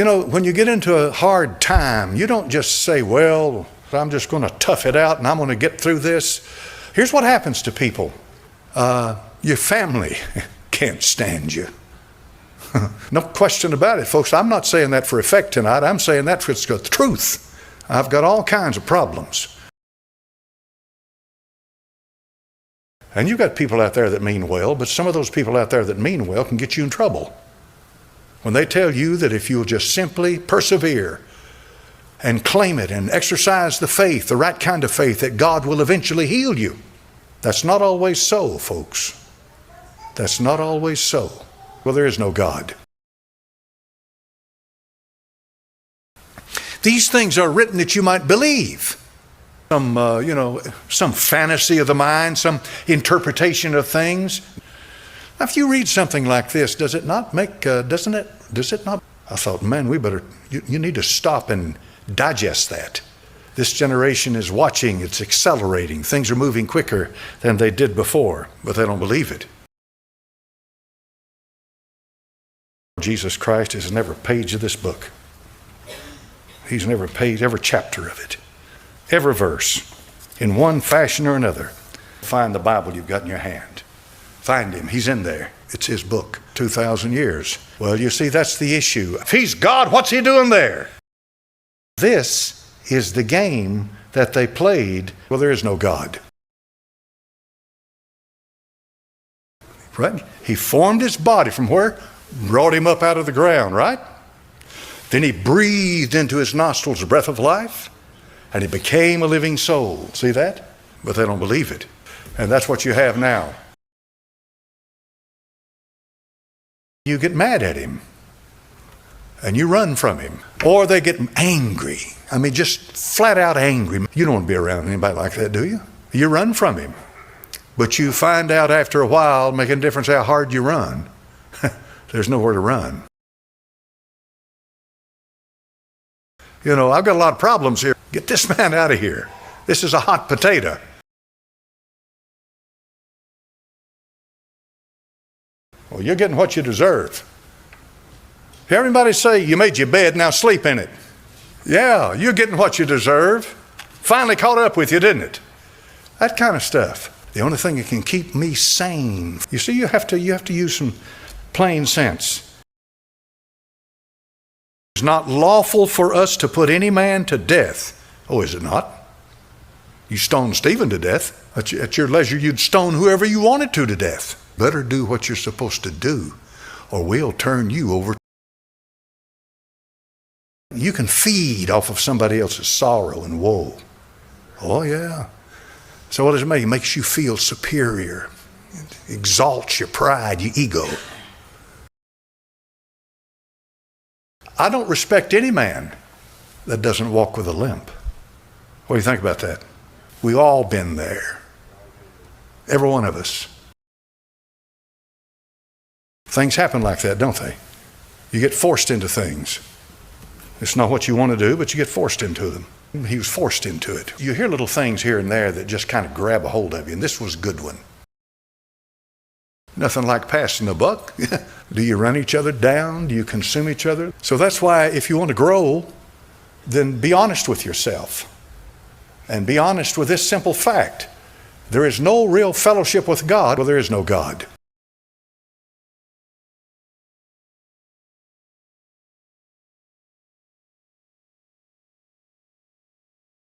You know, when you get into a hard time, you don't just say, well, I'm just going to tough it out and I'm going to get through this. Here's what happens to people. Your family can't stand you. No question about it, folks. I'm not saying that for effect tonight. I'm saying that for the truth. I've got all kinds of problems. And you've got people out there that mean well, but some of those people out there that mean well can get you in trouble. When they tell you that if you'll just simply persevere and claim it and exercise the faith, the right kind of faith, that God will eventually heal you. That's not always so, folks. That's not always so. Well, there is no God. These things are written that you might believe. Some fantasy of the mind, some interpretation of things. Now, if you read something like this, does it not? I thought, man, you need to stop and digest that. This generation is watching, it's accelerating. Things are moving quicker than they did before, but they don't believe it. Jesus Christ is in every page of this book. He's in every page, every chapter of it, every verse, in one fashion or another. Find the Bible you've got in your hand. Find him. He's in there. It's his book. 2,000 years. Well, you see, that's the issue. If he's God, what's he doing there? This is the game that they played. Well, there is no God. Right? He formed his body from where? Brought him up out of the ground, right? Then he breathed into his nostrils the breath of life, and he became a living soul. See that? But they don't believe it. And that's what you have now. You get mad at him, and you run from him. Or they get angry. I mean, just flat out angry. You don't want to be around anybody like that, do you? You run from him. But you find out after a while, making a difference how hard you run. There's nowhere to run. You know, I've got a lot of problems here. Get this man out of here. This is a hot potato. Well, you're getting what you deserve. Everybody say, you made your bed, now sleep in it. Yeah, you're getting what you deserve. Finally caught up with you, didn't it? That kind of stuff. The only thing that can keep me sane. You see, you have to use some plain sense. It's not lawful for us to put any man to death. Oh, is it not? You stoned Stephen to death. At your leisure, you'd stone whoever you wanted to death. Better do what you're supposed to do, or we'll turn you over. You can feed off of somebody else's sorrow and woe. Oh, yeah. So what does it make? It makes you feel superior. It exalts your pride, your ego. I don't respect any man that doesn't walk with a limp. What do you think about that? We've all been there. Every one of us. Things happen like that, don't they? You get forced into things. It's not what you want to do, but you get forced into them. He was forced into it. You hear little things here and there that just kind of grab a hold of you, and this was a good one. Nothing like passing the buck. Do you run each other down? Do you consume each other? So that's why if you want to grow, then be honest with yourself. And be honest with this simple fact. There is no real fellowship with God. Well, there is no God.